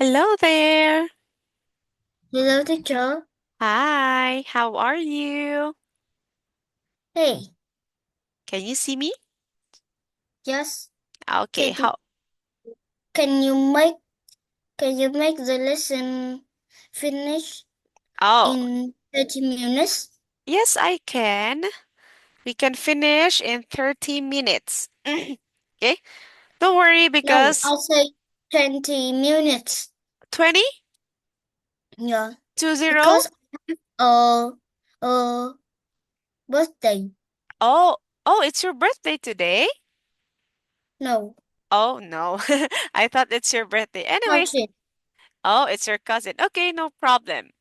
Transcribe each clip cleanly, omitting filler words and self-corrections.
Hello there. Hello, teacher. Hi, how are you? Hey, Can you see me? yes. Okay, Can how? can you make can you make the lesson finish Oh, in 30 minutes? yes, I can. We can finish in 30 minutes. Okay, don't worry No, because I'll say 20 minutes. 20, Yeah, 20. because uh uh birthday. Oh, oh, it's your birthday today? No, Oh, no. I thought it's your birthday. Anyways, cousin. oh, it's your cousin. Okay, no problem.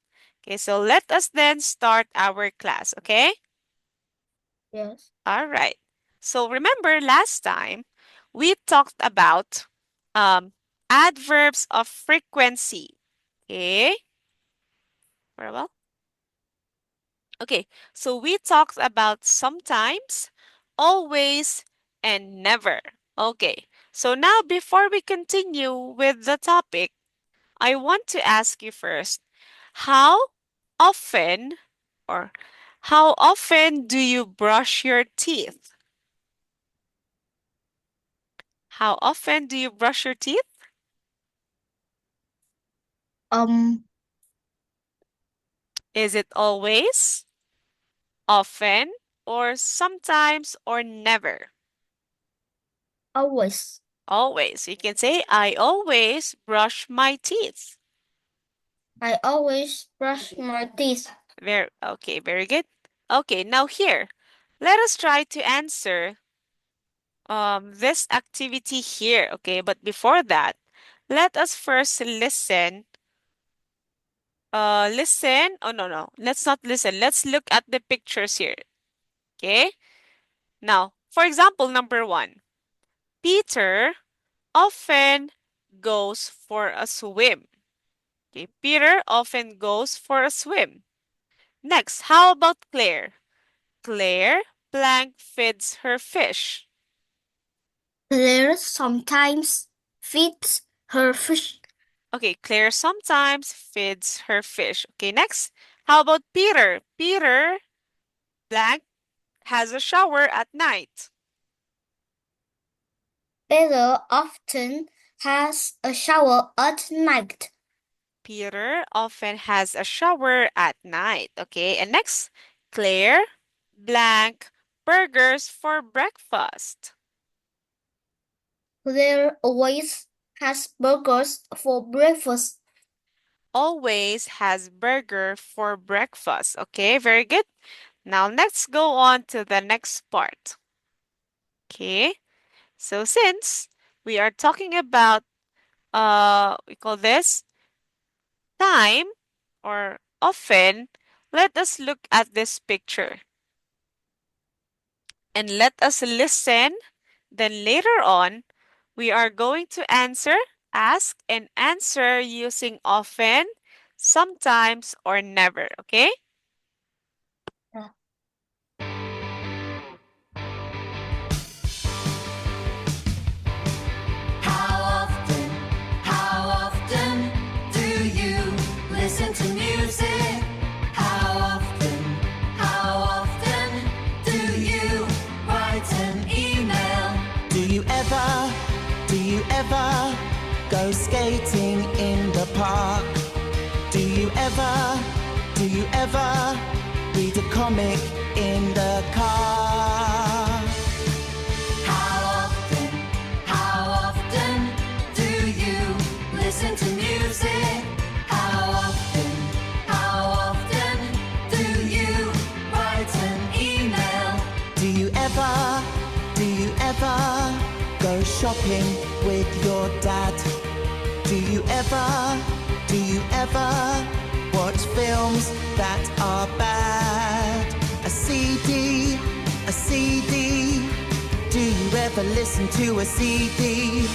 Okay, so let us then start our class, okay? Yes. All right. So remember last time we talked about um, adverbs of frequency. Okay, very well. Okay, so we talked about sometimes, always, and never. Okay, so now before we continue with the topic, I want to ask you first, how often or how often do you brush your teeth? How often do you brush your teeth? Um, Is it always, often, or sometimes, or never? always. Always. You can say, I always brush my teeth. I always brush my teeth. Very okay, very good. Okay, now here, let us try to answer this activity here. Okay, but before that, let us first listen. Listen. Oh no, no. Let's not listen. Let's look at the pictures here. Okay. Now, for example, number one. Peter often goes for a swim. Okay, Peter often goes for a swim. Next, how about Claire? Claire blank feeds her fish. Claire sometimes feeds her fish. Okay, Claire sometimes feeds her fish. Okay, next, how about Peter? Peter blank has a shower at night. Peter often has a shower at night. Peter often has a shower at night. Okay, and next, Claire blank burgers for breakfast. Claire always has burgers for breakfast. Always has burger for breakfast. Okay, very good. Now let's go on to the next part. Okay, so since we are talking about we call this time or often, let us look at this picture and let us listen. Then later on, we are going to ask and answer using often, sometimes, or never. Okay? Uh, How often do you listen to music? How often do you write an email? Do you ever go skating in the park? Do you ever read a comic in the car? How often do you listen to music? How often do you write an email? Do you ever go shopping with your dad? Do you ever watch films that are bad? A CD. Do you ever listen to a CD?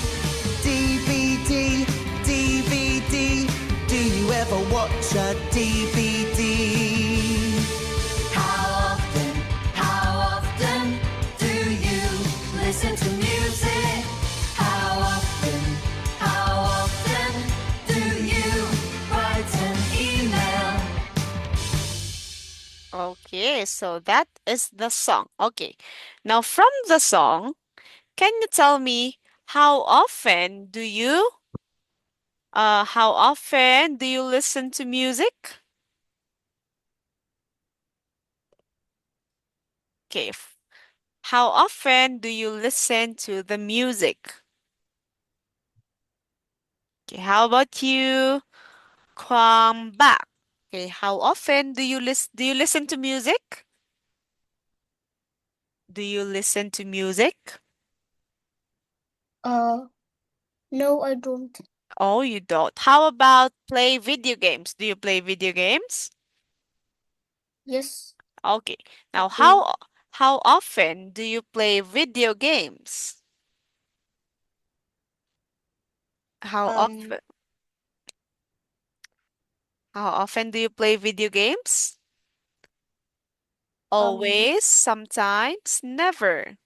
DVD. Do you ever watch a DVD? How often do you listen to music? How often do Okay, so that is the song. Okay, now from the song, can you tell me how often do you listen to music? Okay, how often do you listen to the music? Okay, how about you? Come back. Okay, how often do you listen to music? Do you listen to music? No, I don't. Oh, you don't. How about play video games? Do you play video games? Yes. Okay. I Now, do. how often do you play video games? How Um, often how often do you play video games? um, Always, sometimes, never.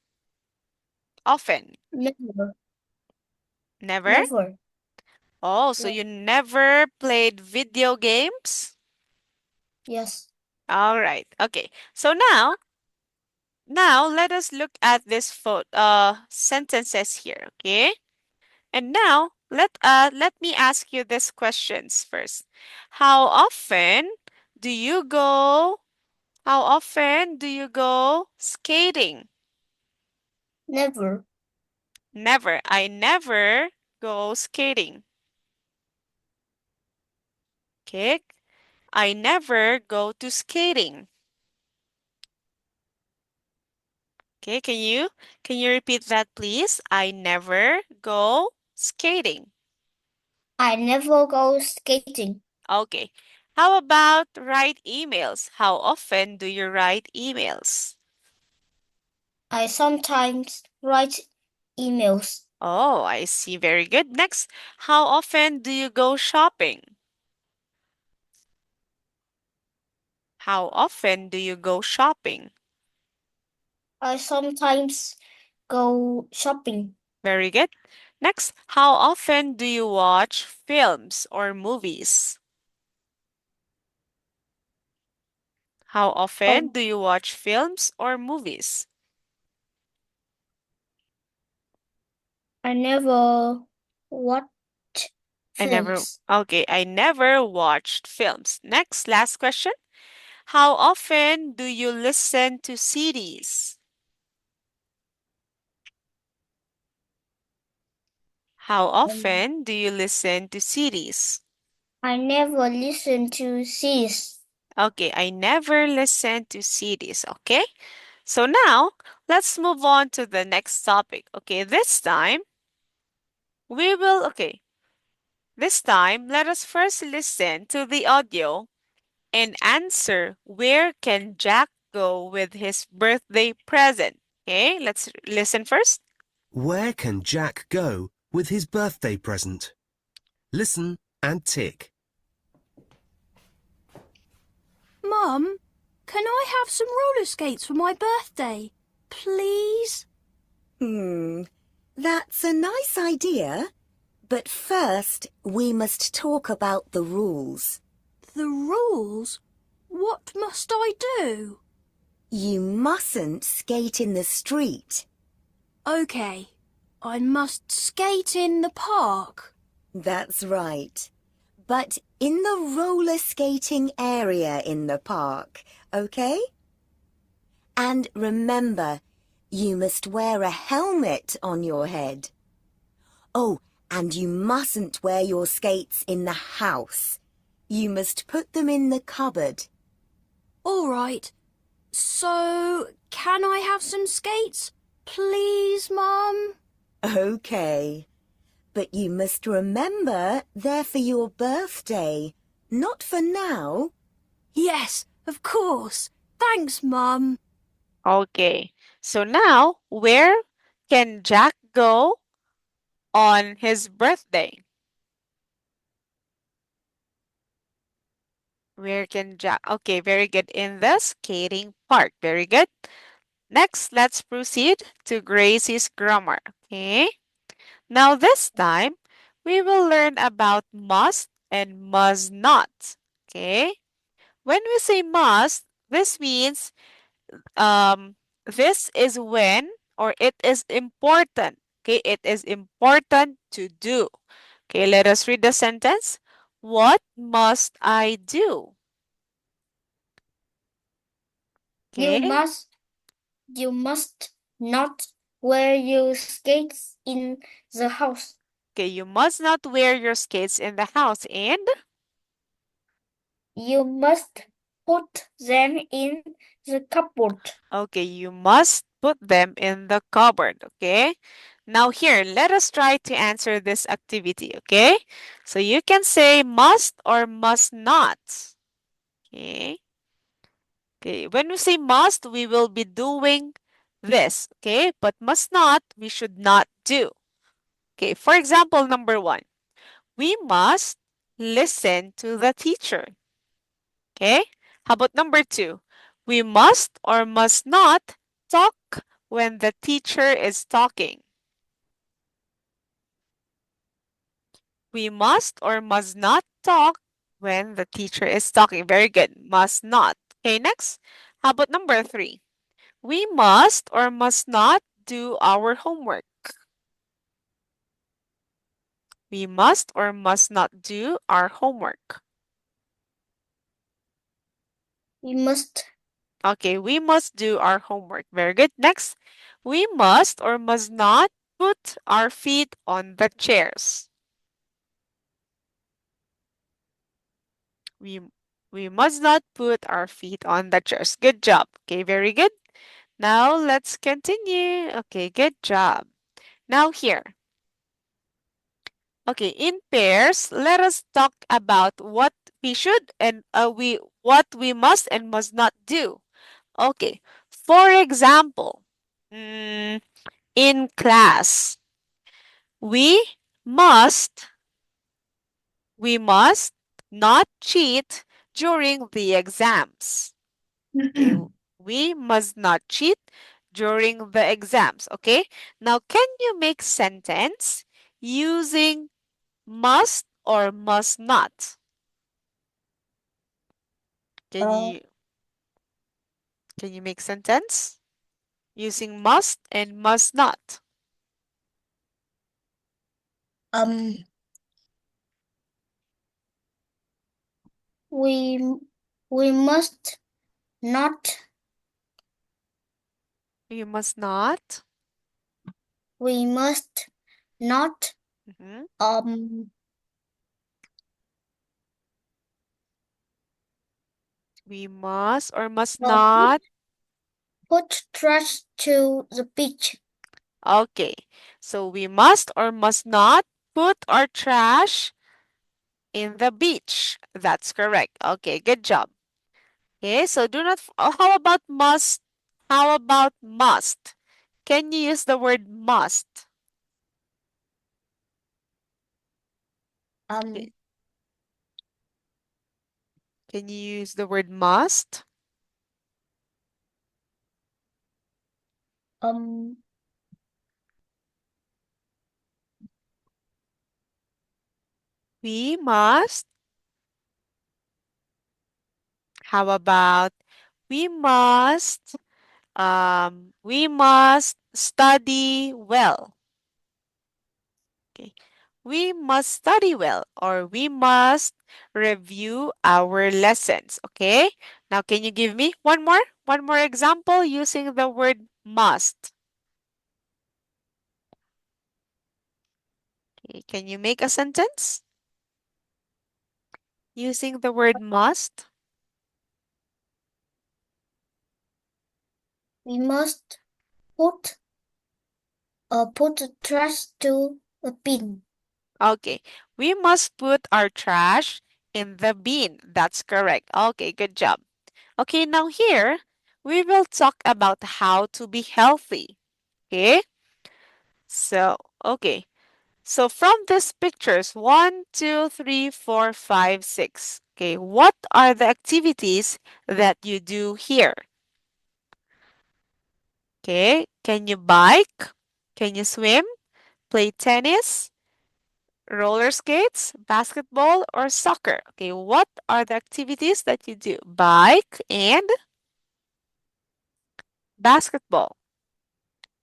Often. never, Never? never. Oh, so Yeah. you never played video games? Yes. All right. Okay. So now let us look at this sentences here, okay? And now let me ask you these questions first. How often do you go how often do you go skating? Never. Never. I never go skating. Okay? I never go to skating. Okay, can you repeat that please? I never go skating. I never go skating. Okay. How about write emails? How often do you write emails? I sometimes write emails. Oh, I see. Very good. Next, how often do you go shopping? How often do you go shopping? I sometimes go shopping. Very good. Next, how often do you watch films or movies? How often Oh, do you watch films or movies? I never watch films. I never watched films. Next, last question. How often do you listen to CDs? How Um, often do you listen to CDs? I never listen to CDs. Okay, I never listen to CDs. Okay, so now let's move on to the next topic. Okay, this time let us first listen to the audio and answer where can Jack go with his birthday present. Okay, let's listen first. Where can Jack go with his birthday present? Listen and tick. Mum, can I have some roller skates for my birthday, please? That's a nice idea. But first, we must talk about the rules. The rules? What must I do? You mustn't skate in the street. OK, I must skate in the park. That's right. But in the roller skating area in the park, okay? And remember, you must wear a helmet on your head. Oh, and you mustn't wear your skates in the house. You must put them in the cupboard. All right. So, can I have some skates, please, Mum? Okay. But you must remember they're for your birthday, not for now. Yes, of course. Thanks, Mum. Okay, so now where can Jack go on his birthday? Where can Jack? Okay, very good. In the skating park. Very good. Next, let's proceed to Gracie's grammar. Okay. Now this time, we will learn about must and must not. Okay. When we say must, This means this is when, or it is important. Okay, it is important to do. Okay, let us read the sentence. What must I do? You Okay, must not wear your skates in the house. okay, you must not wear your skates in the house, and You must put them in the cupboard. okay, you must put them in the cupboard. Okay, now here, let us try to answer this activity. Okay, so you can say must or must not. Okay. Okay, when we say must, we will be doing this, okay? But must not, we should not do. Okay, for example, number 1, we must listen to the teacher. Okay, how about number 2? We must or must not talk when the teacher is talking. We must or must not talk when the teacher is talking. Very good. Must not. Okay, next. How about number 3? We must or must not do our homework. We must or must not do our homework. We must. Okay, we must do our homework. Very good. Next, we must or must not put our feet on the chairs. We, we must not put our feet on the chairs. Good job. Okay, very good. Now let's continue. Okay, good job. Now here. Okay, in pairs, let us talk about what we should and what we must and must not do. Okay, for example, in class, we must we must not cheat during the exams. Okay, we must not cheat during the exams. Okay, now can you make sentence using must or must not? Can Uh, you can you make sentence using must and must not? um, we we must not. You must not. We must not. Mhm. We must or must Uh, not. put trash to the beach. Okay, so we must or must not put our trash in the beach. That's correct. Okay, good job. Okay, so do not. How about must? How about must? Can you use the word must? Um, Can you use the word must? um, We must. How about we must study well. Okay. We must study well, or we must review our lessons. Okay. Now can you give me one more example using the word must? Okay. Can you make a sentence using the word must? we must put put the trash to the bin. Okay. We must put our trash in the bin. That's correct. Okay, good job. Okay, now here we will talk about how to be healthy. Okay? So, okay. So from these pictures, 1, 2, 3, 4, 5, 6. Okay, what are the activities that you do here? Okay, can you bike? Can you swim? Play tennis? Roller skates? Basketball or soccer? Okay, what are the activities that you do? Bike and basketball,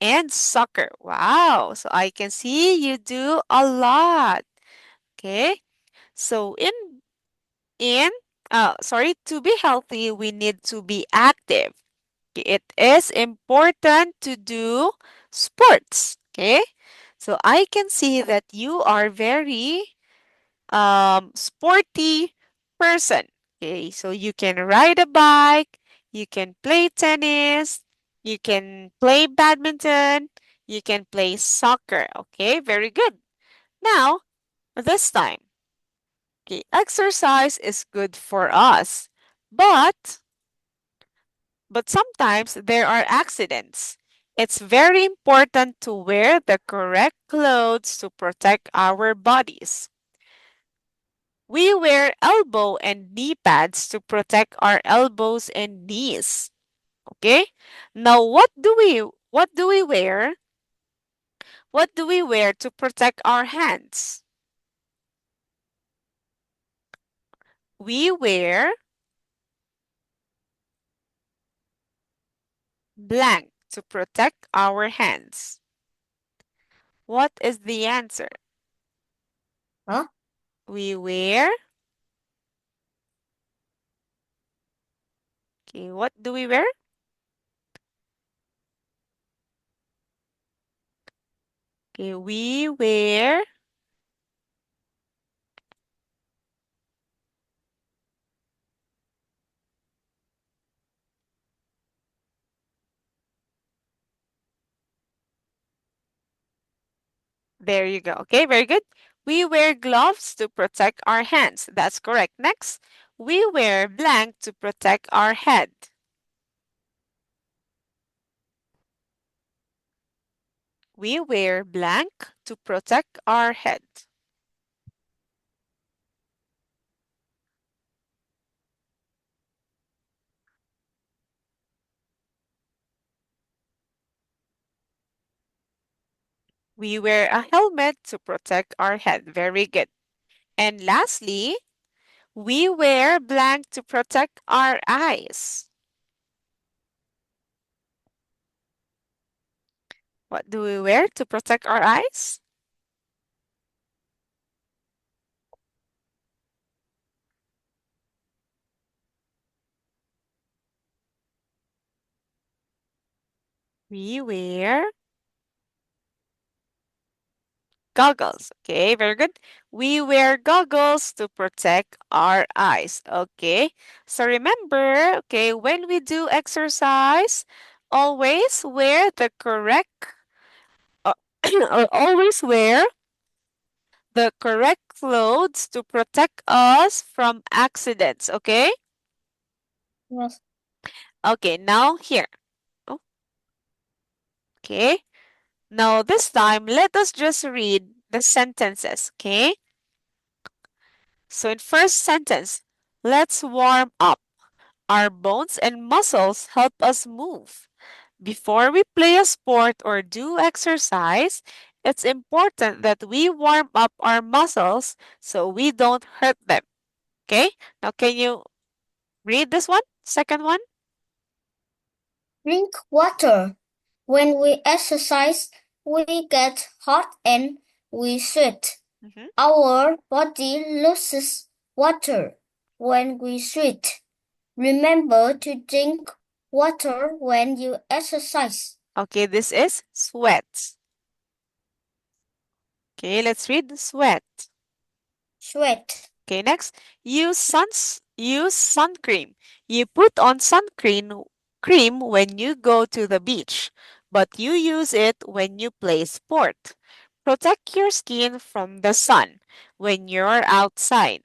and soccer. Wow, so I can see you do a lot. Okay, so to be healthy, we need to be active. It is important to do sports. Okay, so I can see that you are very sporty person. Okay, so you can ride a bike, you can play tennis, you can play badminton, you can play soccer. Okay, very good. Now, this time, okay, exercise is good for us, but sometimes there are accidents. It's very important to wear the correct clothes to protect our bodies. We wear elbow and knee pads to protect our elbows and knees. Okay? Now what do we wear? What do we wear to protect our hands? We wear blank to protect our hands. What is the answer? Huh? We wear. Okay, what do we wear? Okay, we wear there you go. Okay, very good. We wear gloves to protect our hands. That's correct. Next, we wear blank to protect our head. We wear blank to protect our head. We wear a helmet to protect our head. Very good. And lastly, we wear blank to protect our eyes. What do we wear to protect our eyes? We wear goggles. Okay, very good. We wear goggles to protect our eyes. Okay, so remember, okay, when we do exercise, always wear the correct, or always wear the correct clothes to protect us from accidents. Okay, Yes. okay, now here. Oh, okay, now this time, let us just read the sentences. Okay. So in first sentence, let's warm up. Our bones and muscles help us move. Before we play a sport or do exercise, it's important that we warm up our muscles so we don't hurt them. Okay? Now can you read this one? Second one? Drink water. When we exercise, we get hot and we sweat. Mhm. Our body loses water when we sweat. Remember to drink water when you exercise. Okay, this is sweat. Okay, let's read sweat. Sweat. Okay, next, use sun cream. You put on cream when you go to the beach, but you use it when you play sport. Protect your skin from the sun when you're outside.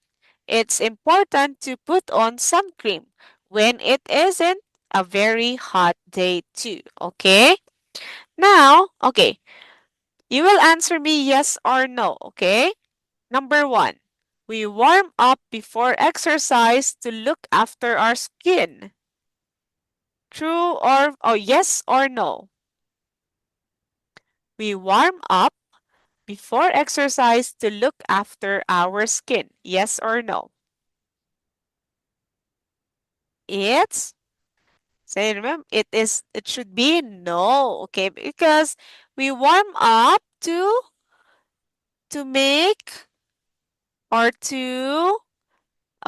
It's important to put on sun cream when it isn't a very hot day too, okay? Now, okay, you will answer me yes or no, okay? Number 1, we warm up before exercise to look after our skin. True or yes or no? We warm up before exercise to look after our skin. Yes or no? It's Say, remember, it should be no, okay? Because we warm up to make or to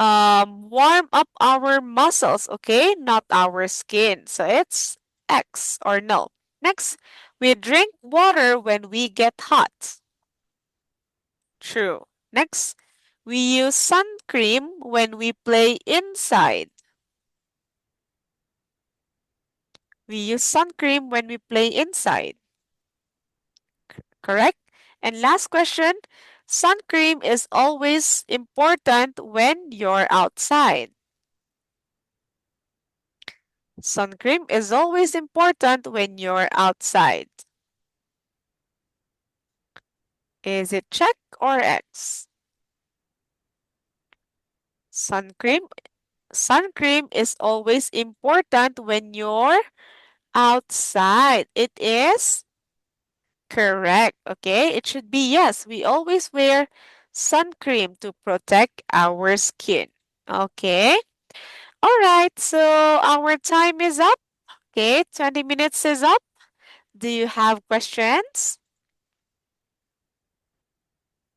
warm up our muscles, okay? Not our skin. So it's X or no. Next, we drink water when we get hot. True. Next, we use sun cream when we play inside. We use sun cream when we play inside. Correct? And last question, sun cream is always important when you're outside. Sun cream is always important when you're outside. Is it check or X? Sun cream is always important when you're outside. It is correct. Okay, it should be yes. We always wear sun cream to protect our skin. Okay. All right, so our time is up. Okay, 20 minutes is up. Do you have questions?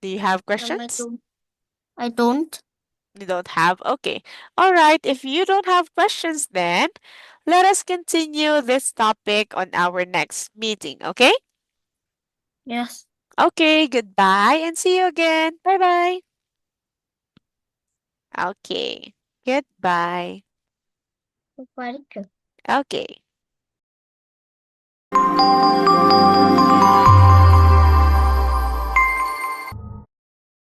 Do you have questions? I don't. You don't have? Okay. All right, if you don't have questions, then let us continue this topic on our next meeting, okay? Yes. Okay, goodbye and see you again. Bye-bye. Okay, goodbye. Very good. Okay.